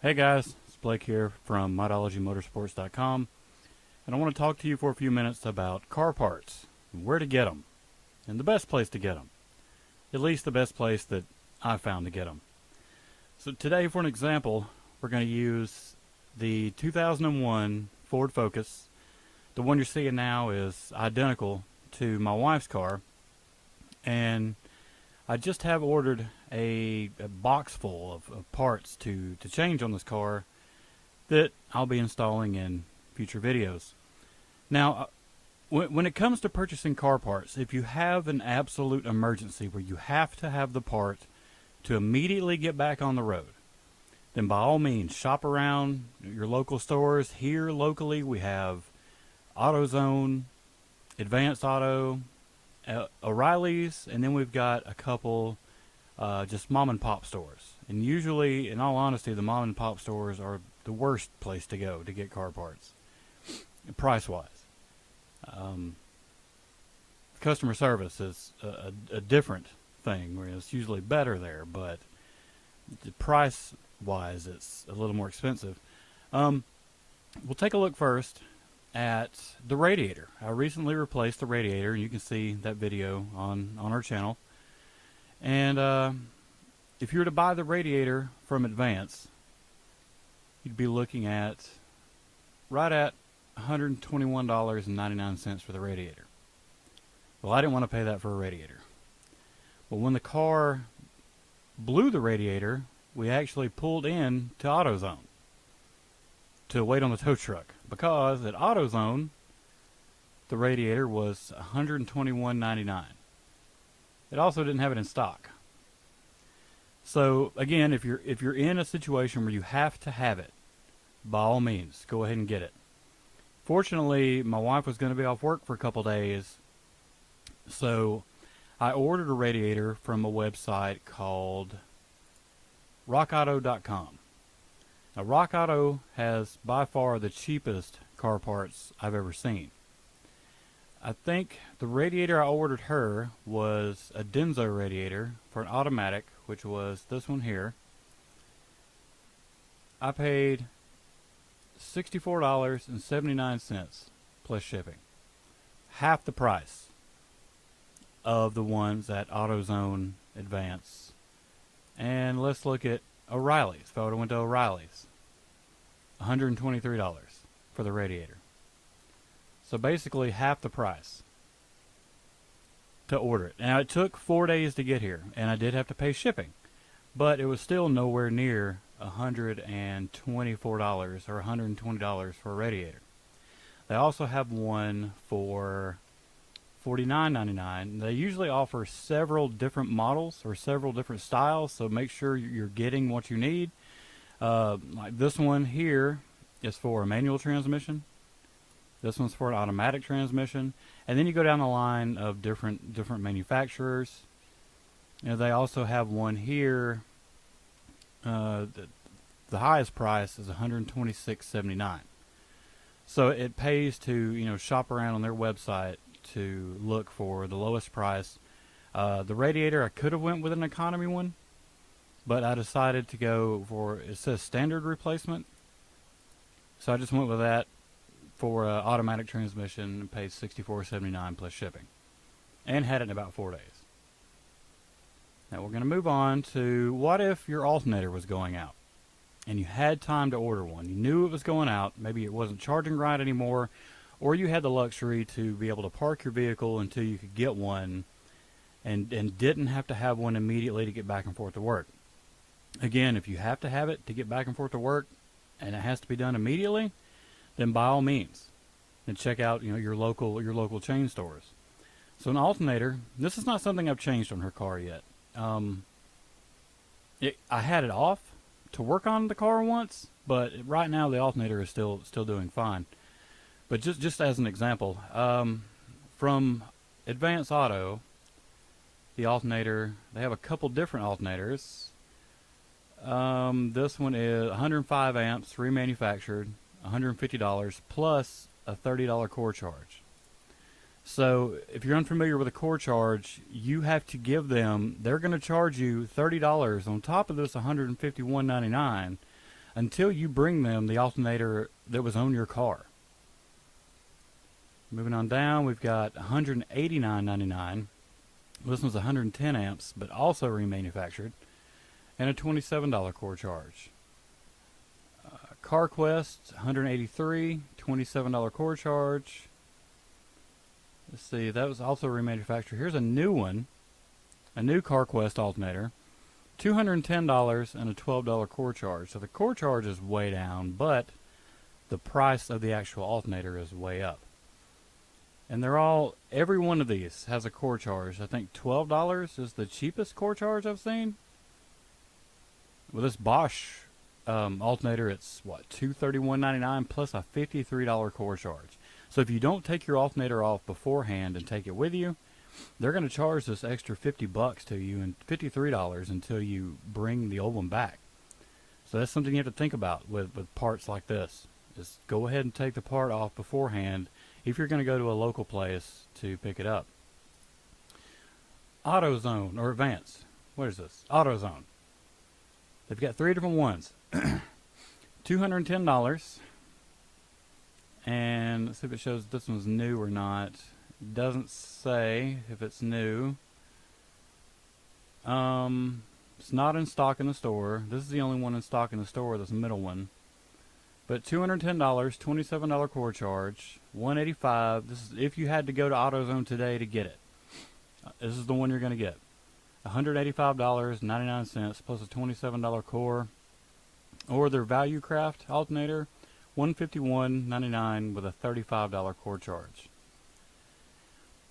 Hey guys, it's Blake here from ModologyMotorsports.com, and I want to talk to you for a few minutes about car parts, where to get them, and the best place to get them. At least the best place that I found to get them. So today, for an example, we're going to use the 2001 Ford Focus. The one you're seeing now is identical to my wife's car, and I just have ordered a box full of parts to change on this car that I'll be installing in future videos. Now, when it comes to purchasing car parts, if you have an absolute emergency where you have to have the part to immediately get back on the road, then by all means shop around your local stores. Here locally we have AutoZone, Advanced Auto, O'Reilly's, and then we've got a couple just mom and pop stores. And usually, in all honesty, the mom and pop stores are the worst place to go to get car parts, price wise. Customer service is a different thing, where it's usually better there, but price wise it's a little more expensive. We'll take a look first at the radiator. I recently replaced the radiator, and you can see that video on our channel. And if you were to buy the radiator from Advance, you'd be looking at right at $121.99 for the radiator. Well, I didn't want to pay that for a radiator. But when the car blew the radiator, we actually pulled in to AutoZone to wait on the tow truck, because at AutoZone the radiator was $121.99. It also didn't have it in stock. So again, if you're in a situation where you have to have it, by all means go ahead and get it. Fortunately, my wife was going to be off work for a couple days, so I ordered a radiator from a website called rockauto.com. Now, Rock Auto has by far the cheapest car parts I've ever seen. I think the radiator I ordered her was a Denso radiator for an automatic, which was this one here. I paid $64.79 plus shipping. Half the price of the ones at AutoZone, Advance. And let's look at O'Reilly's. If I would have went to O'Reilly's, $123 for the radiator. So basically half the price to order it. Now, it took 4 days to get here, and I did have to pay shipping, but it was still nowhere near $124 or $120 for a radiator. They also have one for $49.99. They usually offer several different models or several different styles, so make sure you're getting what you need. Like this one here is for a manual transmission. This one's for an automatic transmission, and then you go down the line of different manufacturers. They also have one here. The highest price is $126.79. So it pays to shop around on their website to look for the lowest price. The radiator, I could have went with an economy one, but I decided to go for, it says standard replacement, so I just went with that for automatic transmission and paid $64.79 plus shipping, and had it in about 4 days. Now we're going to move on to, what if your alternator was going out and you had time to order one? You knew it was going out, maybe it wasn't charging right anymore, or you had the luxury to be able to park your vehicle until you could get one, and didn't have to have one immediately to get back and forth to work. Again, if you have to have it to get back and forth to work and it has to be done immediately, then by all means, and check out your local chain stores. So an alternator, this is not something I've changed on her car yet. I had it off to work on the car once, but right now the alternator is still doing fine. But just as an example, from Advance Auto, the alternator, they have a couple different alternators. This one is 105 amps, remanufactured, $150 plus a $30 core charge. So if you're unfamiliar with a core charge, you have to give them, they're going to charge you $30 on top of this $151.99 until you bring them the alternator that was on your car. Moving on down, we've got $189.99. This one's 110 amps, but also remanufactured, and a $27 core charge. CarQuest, $183, $27 core charge. Let's see, that was also remanufactured. Here's a new one, a new CarQuest alternator, $210 and a $12 core charge. So the core charge is way down, but the price of the actual alternator is way up. And they're all, every one of these has a core charge. I think $12 is the cheapest core charge I've seen. With this Bosch alternator, it's what, $231.99 plus a $53 core charge. So if you don't take your alternator off beforehand and take it with you, they're going to charge this extra $50 to you and $53 until you bring the old one back. So that's something you have to think about with parts like this. Just go ahead and take the part off beforehand if you're going to go to a local place to pick it up. AutoZone or Advance. What is this? AutoZone. They've got 3 different ones. $210. And let's see if it shows this one's new or not. It doesn't say if it's new. It's not in stock in the store. This is the only one in stock in the store, this middle one. But $210, $27 core charge, $185. This is if you had to go to AutoZone today to get it. This is the one you're going to get. $185.99 plus a $27 core. Or their ValueCraft alternator, $151.99 with a $35 core charge.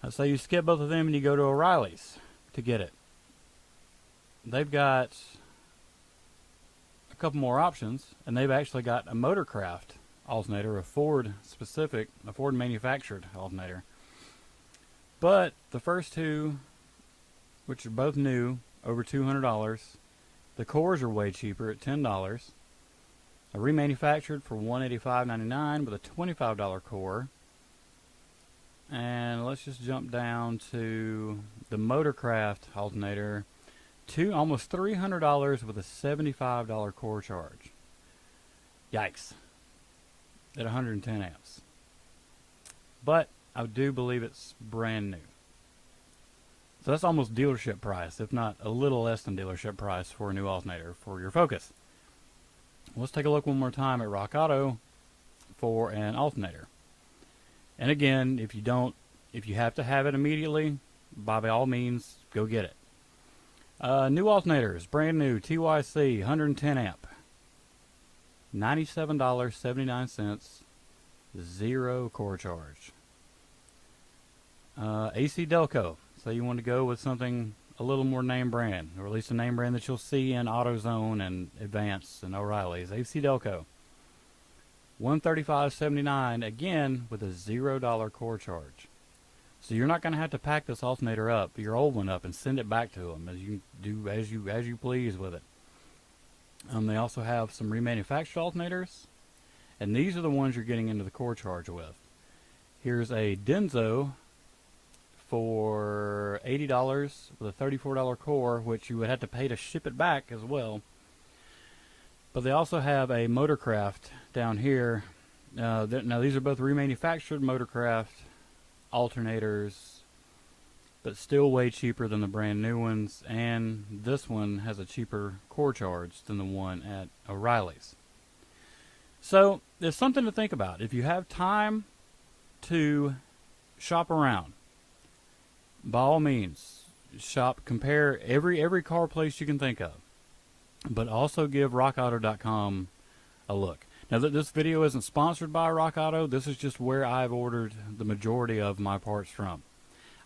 Let's say you skip both of them and you go to O'Reilly's to get it. They've got a couple more options, and they've actually got a Motorcraft alternator, a Ford specific, a Ford manufactured alternator. But the first two, which are both new, over $200, the cores are way cheaper at $10. A remanufactured for $185.99 with a $25 core. And let's just jump down to the Motorcraft alternator. Almost $300 with a $75 core charge. Yikes. At 110 amps. But I do believe it's brand new. So that's almost dealership price, if not a little less than dealership price for a new alternator for your Focus. Let's take a look one more time at Rock Auto for an alternator. And again, if you have to have it immediately, by all means, go get it. New alternators, brand new, TYC, 110 amp, $97.79, 0 core charge. AC Delco, so you want to go with something a little more name brand, or at least a name brand that you'll see in AutoZone and Advance and O'Reilly's. AC Delco, $135.79, again with a $0 core charge. So you're not going to have to pack this alternator up, your old one up, and send it back to them, as you do as you please with it. They also have some remanufactured alternators, and these are the ones you're getting into the core charge with. Here's a Denso for $80 with a $34 core, which you would have to pay to ship it back as well. But they also have a Motorcraft down here. Now these are both remanufactured Motorcraft alternators, but still way cheaper than the brand new ones, and this one has a cheaper core charge than the one at O'Reilly's. So there's something to think about. If you have time to shop around, by all means, compare every car place you can think of, but also give rockauto.com a look. Now, this video isn't sponsored by Rock Auto. This is just where I've ordered the majority of my parts from.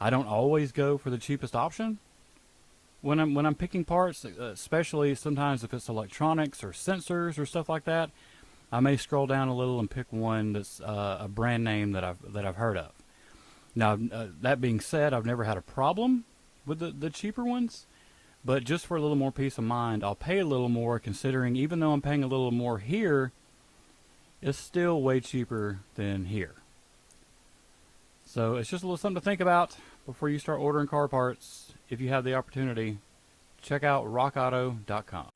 I don't always go for the cheapest option when I'm picking parts, especially sometimes if it's electronics or sensors or stuff like that. I may scroll down a little and pick one that's a brand name that I've heard of. Now, that being said, I've never had a problem with the cheaper ones, but just for a little more peace of mind, I'll pay a little more, considering even though I'm paying a little more here, it's still way cheaper than here. So it's just a little something to think about before you start ordering car parts. If you have the opportunity, check out rockauto.com.